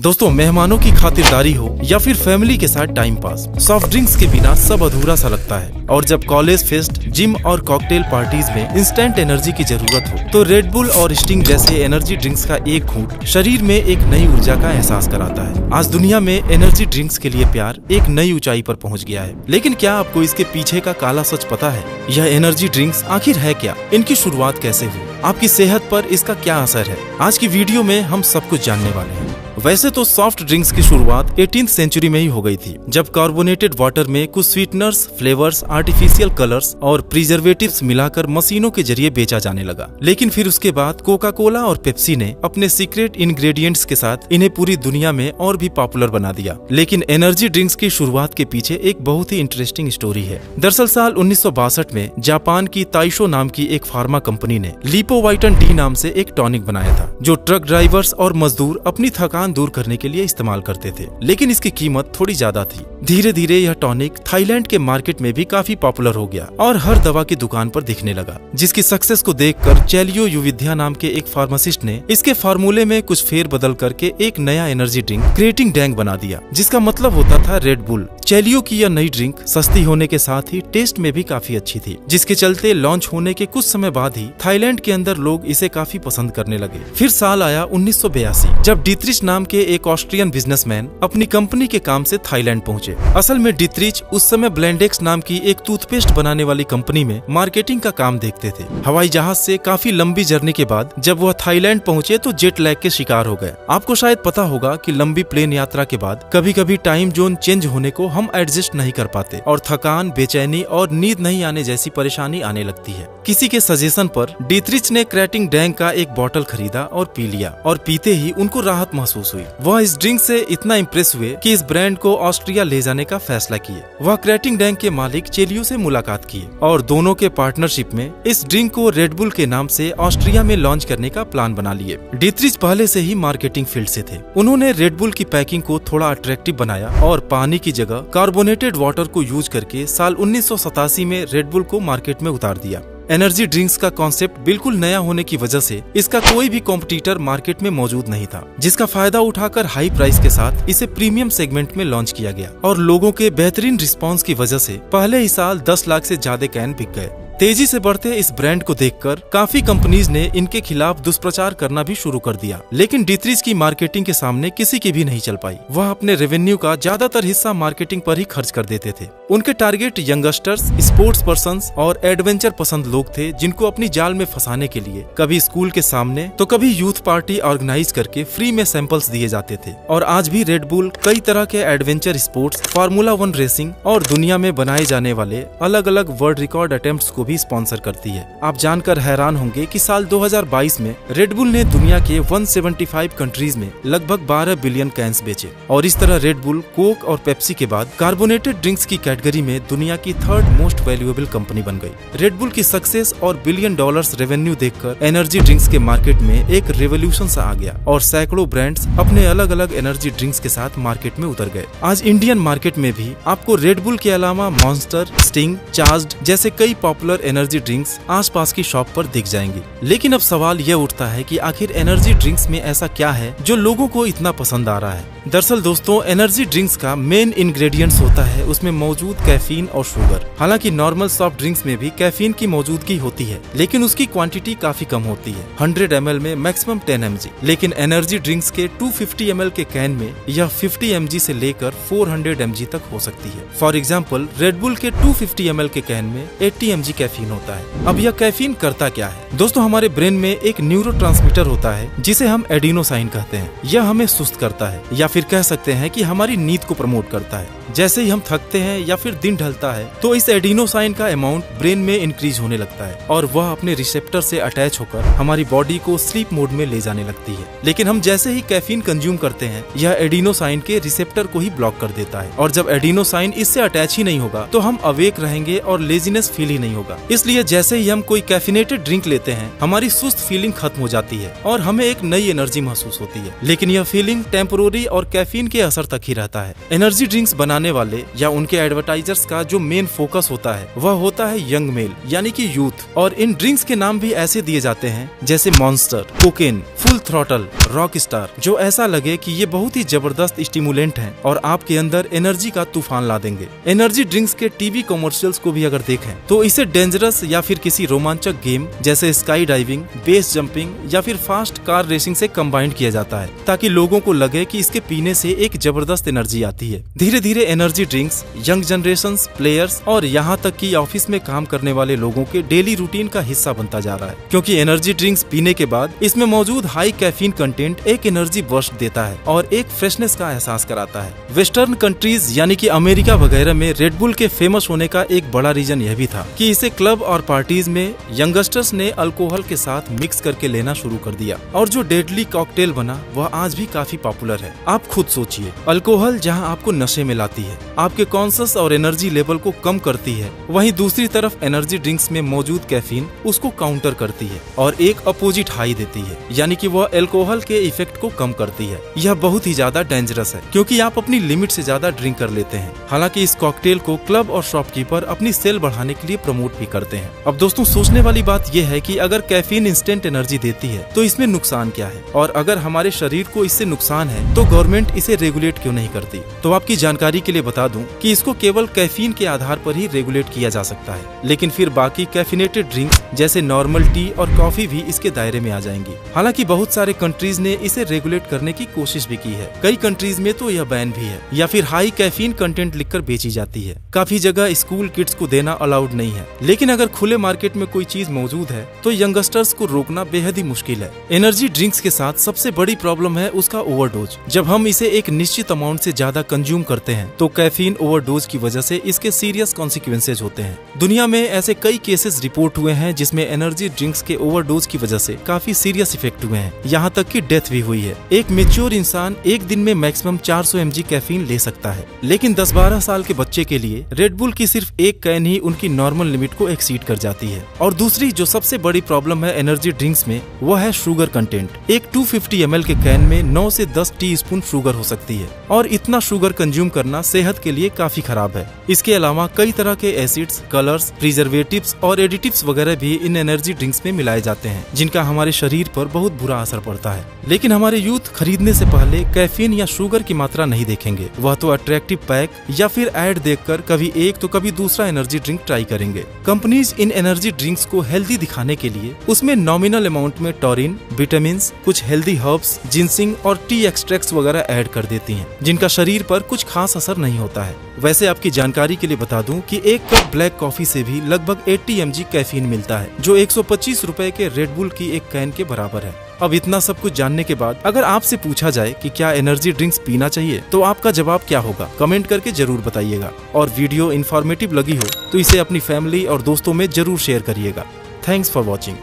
दोस्तों, मेहमानों की खातिरदारी हो या फिर फैमिली के साथ टाइम पास, सॉफ्ट ड्रिंक्स के बिना सब अधूरा सा लगता है। और जब कॉलेज फेस्ट, जिम और कॉकटेल पार्टीज में इंस्टेंट एनर्जी की जरूरत हो तो रेड बुल और स्टिंग जैसे एनर्जी ड्रिंक्स का एक घूंट शरीर में एक नई ऊर्जा का एहसास कराता है। आज दुनिया में एनर्जी ड्रिंक्स के लिए प्यार एक नई ऊंचाई पर पहुंच गया है। लेकिन क्या आपको इसके पीछे का काला सच पता है? यह एनर्जी ड्रिंक्स आखिर है क्या? इनकी शुरुआत कैसे हुई? आपकी सेहत पर इसका क्या असर है? आज की वीडियो में हम सब कुछ जानने वाले हैं। वैसे तो सॉफ्ट ड्रिंक्स की शुरुआत 18th सेंचुरी में ही हो गई थी, जब कार्बोनेटेड वाटर में कुछ स्वीटनर्स, फ्लेवर्स, आर्टिफिशियल कलर्स और प्रिजर्वेटिव्स मिलाकर मशीनों के जरिए बेचा जाने लगा। लेकिन फिर उसके बाद कोका कोला और पेप्सी ने अपने सीक्रेट इंग्रेडिएंट्स के साथ इन्हें पूरी दुनिया में और भी पॉपुलर बना दिया। लेकिन एनर्जी ड्रिंक्स की शुरुआत के पीछे एक बहुत ही इंटरेस्टिंग स्टोरी है। दरअसल साल 1962 में जापान की ताइशो नाम की एक फार्मा कंपनी ने लिपोवाइटन डी नाम से एक टॉनिक बनाया था, जो ट्रक ड्राइवर्स और मजदूर अपनी थकान दूर करने के लिए इस्तेमाल करते थे। लेकिन इसकी कीमत थोड़ी ज्यादा थी। धीरे धीरे यह टॉनिक थाईलैंड के मार्केट में भी काफी पॉपुलर हो गया और हर दवा की दुकान पर दिखने लगा। जिसकी सक्सेस को देखकर चेलियो युविद्या नाम के एक फार्मासिस्ट ने इसके फार्मूले में कुछ फेर बदल करके एक नया एनर्जी ड्रिंक क्रिएटिंग डैंग बना दिया, जिसका मतलब होता था रेड बुल। चेलियो की यह नई ड्रिंक सस्ती होने के साथ ही टेस्ट में भी काफी अच्छी थी, जिसके चलते लॉन्च होने के कुछ समय बाद ही थाईलैंड के अंदर लोग इसे काफी पसंद करने लगे। फिर साल आया 1982, जब डीत्रिच नाम के एक ऑस्ट्रियन बिजनेसमैन अपनी कंपनी के काम से थाईलैंड पहुंचे। असल में डीत्रिच उस समय ब्लेंडेक्स नाम की एक टूथपेस्ट बनाने वाली कंपनी में मार्केटिंग का काम देखते थे। हवाई जहाज से काफी लंबी जर्नी के बाद जब वह थाईलैंड पहुंचे तो जेट लैग के शिकार हो गए। आपको शायद पता होगा कि लंबी प्लेन यात्रा के बाद कभी कभी टाइम जोन चेंज होने को हम एडजस्ट नहीं कर पाते और थकान, बेचैनी और नींद नहीं आने जैसी परेशानी आने लगती है। किसी के सजेशन पर डीत्रिच ने क्रिएटिंग डैंग का एक बॉटल खरीदा और पी लिया, और पीते ही उनको राहत महसूस हुई। वह इस ड्रिंक से इतना इम्प्रेस हुए कि इस ब्रांड को ऑस्ट्रिया ले जाने का फैसला किए। वह क्रिएटिंग डैंग के मालिक चेलियो से मुलाकात किए और दोनों के पार्टनरशिप में इस ड्रिंक को रेड बुल के नाम से ऑस्ट्रिया में लॉन्च करने का प्लान बना लिए। डीत्रिच पहले से ही मार्केटिंग फील्ड से थे। उन्होंने रेड बुल की पैकिंग को थोड़ा अट्रैक्टिव बनाया और पानी की जगह कार्बोनेटेड वाटर को यूज करके साल 1987 में रेड बुल को मार्केट में उतार दिया। एनर्जी ड्रिंक्स का कॉन्सेप्ट बिल्कुल नया होने की वजह से इसका कोई भी कॉम्पिटिटर मार्केट में मौजूद नहीं था, जिसका फायदा उठाकर हाई प्राइस के साथ इसे प्रीमियम सेगमेंट में लॉन्च किया गया। और लोगों के बेहतरीन रिस्पांस की वजह से पहले ही साल 10 लाख से ज्यादा कैन बिक गए। तेजी से बढ़ते इस ब्रांड को देखकर काफी कंपनीज ने इनके खिलाफ दुष्प्रचार करना भी शुरू कर दिया। लेकिन डीत्रिच की मार्केटिंग के सामने किसी की भी नहीं चल पाई। वह अपने रेवेन्यू का ज्यादातर हिस्सा मार्केटिंग पर ही खर्च कर देते थे। उनके टारगेट यंगस्टर्स, स्पोर्ट्स पर्संस और एडवेंचर पसंद लोग थे, जिनको अपनी जाल में फंसाने के लिए कभी स्कूल के सामने तो कभी यूथ पार्टी ऑर्गेनाइज करके फ्री में सैंपल्स दिए जाते थे। और आज भी रेड बुल कई तरह के एडवेंचर स्पोर्ट्स, फार्मूला 1 रेसिंग और दुनिया में बनाए जाने वाले अलग अलग वर्ल्ड रिकॉर्ड अटेम्प्ट्स को भी स्पॉन्सर करती है। आप जानकर हैरान होंगे कि साल 2022 में रेड बुल ने दुनिया के 175 कंट्रीज में लगभग 12 बिलियन कैंस बेचे। और इस तरह रेड बुल, कोक और पेप्सी के बाद कार्बोनेटेड ड्रिंक्स की कैटेगरी में दुनिया की 3rd मोस्ट वैल्यूएबल कंपनी बन गई। रेड बुल की सक्सेस और $billion रेवेन्यू देखकर एनर्जी ड्रिंक्स के मार्केट में एक रेवोल्यूशन सा आ गया और सैकड़ों ब्रांड्स अपने अलग अलग एनर्जी ड्रिंक्स के साथ मार्केट में उतर गए। आज इंडियन मार्केट में भी आपको रेड बुल के अलावा मॉन्स्टर, स्टिंग, चार्ज्ड जैसे कई पॉपुलर एनर्जी ड्रिंक्स आसपास की शॉप पर दिख जाएंगी। लेकिन अब सवाल यह उठता है कि आखिर एनर्जी ड्रिंक्स में ऐसा क्या है जो लोगों को इतना पसंद आ रहा है? दरअसल दोस्तों, एनर्जी ड्रिंक्स का मेन इंग्रेडिएंट्स होता है उसमें मौजूद कैफीन और शुगर। हालांकि नॉर्मल सॉफ्ट ड्रिंक्स में भी कैफीन की मौजूदगी होती है, लेकिन उसकी क्वांटिटी काफी कम होती है, 100 ml में मैक्सिमम 10 mg। लेकिन एनर्जी ड्रिंक्स के 250 ml के कैन में यह 50 mg से लेकर 400 mg तक हो सकती है। फॉर एग्जाम्पल, रेड बुल के 250 ml के कैन में 80 mg कैफीन होता है। अब यह कैफीन करता क्या है? दोस्तों, हमारे ब्रेन में एक न्यूरोट्रांसमीटर होता है जिसे हम एडिनोसाइन कहते हैं। यह हमें सुस्त करता है, या फिर कह सकते हैं कि हमारी नींद को प्रमोट करता है। जैसे ही हम थकते हैं या फिर दिन ढलता है तो इस एडिनोसाइन का अमाउंट ब्रेन में इंक्रीज होने लगता है और वह अपने रिसेप्टर से अटैच होकर हमारी बॉडी को स्लीप मोड में ले जाने लगती है। लेकिन हम जैसे ही कैफीन कंज्यूम करते हैं, यह एडिनोसाइन के रिसेप्टर को ही ब्लॉक कर देता है, और जब एडिनोसाइन इससे अटैच ही नहीं होगा तो हम अवेक रहेंगे और लेजीनेस फील ही नहीं होगा। होगा। इसलिए जैसे ही हम कोई कैफिनेटेड ड्रिंक लेते हैं, हमारी सुस्त फीलिंग खत्म हो जाती है और हमें एक नई एनर्जी महसूस होती है। लेकिन यह फीलिंग टेम्पोररी और कैफीन के असर तक ही रहता है। एनर्जी ड्रिंक्स बनाने वाले या उनके एडवर्टाइजर्स का जो मेन फोकस होता है वह होता है यंग मेल यानी कि यूथ, और इन ड्रिंक्स के नाम भी ऐसे दिए जाते हैं जैसे monster, cocaine, full throttle, rock star, जो ऐसा लगे कि ये बहुत ही जबरदस्त स्टिमुलेंट हैं और आपके अंदर एनर्जी का तूफान ला देंगे। एनर्जी ड्रिंक्स के टीवी कमर्शियल्स को भी अगर देखें तो इसे डेंजरस या फिर किसी रोमांचक गेम जैसे स्काई डाइविंग, बेस जंपिंग या फिर फास्ट कार रेसिंग से कंबाइंड किया जाता है, ताकि लोगों को लगे कि इसके पीने से एक जबरदस्त एनर्जी आती है। धीरे धीरे energy drinks young generation, players और यहाँ तक कि ऑफिस में काम करने वाले लोगों के डेली रूटीन का हिस्सा बनता जा रहा है, क्योंकि एनर्जी ड्रिंक्स पीने के बाद इसमें मौजूद हाई कैफीन कंटेंट एक एनर्जी बर्स्ट देता है और एक फ्रेशनेस का एहसास कराता है। वेस्टर्न कंट्रीज यानी कि अमेरिका वगैरह में रेड बुल के फेमस होने का एक बड़ा रीजन यह भी था कि इसे क्लब और पार्टीज में यंगस्टर्स ने अल्कोहल के साथ मिक्स करके लेना शुरू कर दिया, और जो डेडली कॉकटेल बना वह आज भी काफी पॉपुलर है। आप खुद सोचिए, अल्कोहल जहां आपको नशे में लाती है, आपके कॉन्शस और एनर्जी लेवल को कम करती है, वहीं दूसरी तरफ एनर्जी ड्रिंक्स में मौजूद कैफीन उसको काउंटर करती है और एक अपोजिट हाई देती है, यानी कि वह अल्कोहल के इफेक्ट को कम करती है। यह बहुत ही ज्यादा डेंजरस है क्योंकि आप अपनी लिमिट से ज्यादा ड्रिंक कर लेते हैं। हालांकि इस कॉकटेल को क्लब और शॉपकीपर अपनी सेल बढ़ाने के लिए प्रमोट भी करते हैं। अब दोस्तों, सोचने वाली बात यह है कि अगर कैफीन इंस्टेंट एनर्जी देती है तो इसमें नुकसान क्या है, और अगर हमारे शरीर को इससे नुकसान है तो गवर्नमेंट इसे रेगुलेट क्यों नहीं करती। तो आपकी जानकारी के लिए बता दूं कि इसको केवल कैफीन के आधार पर ही रेगुलेट किया जा सकता है, लेकिन फिर बाकी कैफिनेटेड ड्रिंक्स जैसे नॉर्मल टी और कॉफी भी इसके दायरे में आ जाएंगी। हालांकि बहुत सारे कंट्रीज ने इसे रेगुलेट करने की कोशिश भी की है। कई कंट्रीज में तो यह बैन भी है या फिर हाई कैफीन कंटेंट लिखकर बेची जाती है। काफी जगह स्कूल किड्स को देना अलाउड नहीं है, लेकिन अगर खुले मार्केट में कोई चीज मौजूद है तो यंगस्टर्स को रोकना बेहद ही मुश्किल है। एनर्जी ड्रिंक्स के साथ सबसे बड़ी प्रॉब्लम है उसका ओवरडोज। जब हम इसे एक निश्चित अमाउंट से ज्यादा कंज्यूम करते हैं तो कैफीन ओवरडोज की वजह से इसके सीरियस कॉन्सिक्वेंसेज होते हैं। दुनिया में ऐसे कई केसेस रिपोर्ट हुए हैं जिसमें एनर्जी ड्रिंक्स के ओवरडोज की वजह से काफी सीरियस इफेक्ट हुए हैं, यहाँ तक कि डेथ भी हुई है। एक मेच्योर इंसान एक दिन में मैक्सिमम 400 mg कैफीन ले सकता है, लेकिन 10-12 साल के बच्चे के लिए रेड बुल की सिर्फ एक कैन ही उनकी नॉर्मल लिमिट को एक्सीड कर जाती है। और दूसरी जो सबसे बड़ी प्रॉब्लम है एनर्जी ड्रिंक्स में वो है शुगर कंटेंट। एक 250 ml के कैन में 9 से 10 टीस्पून शुगर हो सकती है, और इतना शुगर कंज्यूम करना सेहत के लिए काफी खराब है। इसके अलावा कई तरह के एसिड्स, कलर्स, प्रिजर्वेटिव्स और एडिटिव्स वगैरह भी इन एनर्जी ड्रिंक्स में मिलाए जाते हैं, जिनका हमारे शरीर पर बहुत बुरा असर पड़ता है। लेकिन हमारे यूथ खरीदने से पहले कैफीन या शुगर की मात्रा नहीं देखेंगे, वह तो अट्रैक्टिव पैक या फिर एड देखकर कभी एक तो कभी दूसरा एनर्जी ड्रिंक ट्राई करेंगे। कंपनीज इन एनर्जी ड्रिंक्स को हेल्दी दिखाने के लिए उसमें नॉमिनल अमाउंट में टॉरिन, विटामिन, कुछ हेल्दी हर्ब्स, जिंसिंग और टी एक्सट्रैक्ट्स वगैरह ऐड कर देती हैं, जिनका शरीर पर कुछ खास असर नहीं होता है। वैसे आपकी जानकारी के लिए बता दूं कि एक कप ब्लैक कॉफी से भी लगभग 80 mg कैफीन मिलता है, जो 125 रुपए के रेड बुल की एक कैन के बराबर है। अब इतना सब कुछ जानने के बाद अगर आपसे पूछा जाए कि क्या एनर्जी ड्रिंक्स पीना चाहिए, तो आपका जवाब क्या होगा, कमेंट करके जरूर बताइएगा। और वीडियो इन्फॉर्मेटिव लगी हो तो इसे अपनी फैमिली और दोस्तों में जरूर शेयर करिएगा। Thanks for watching.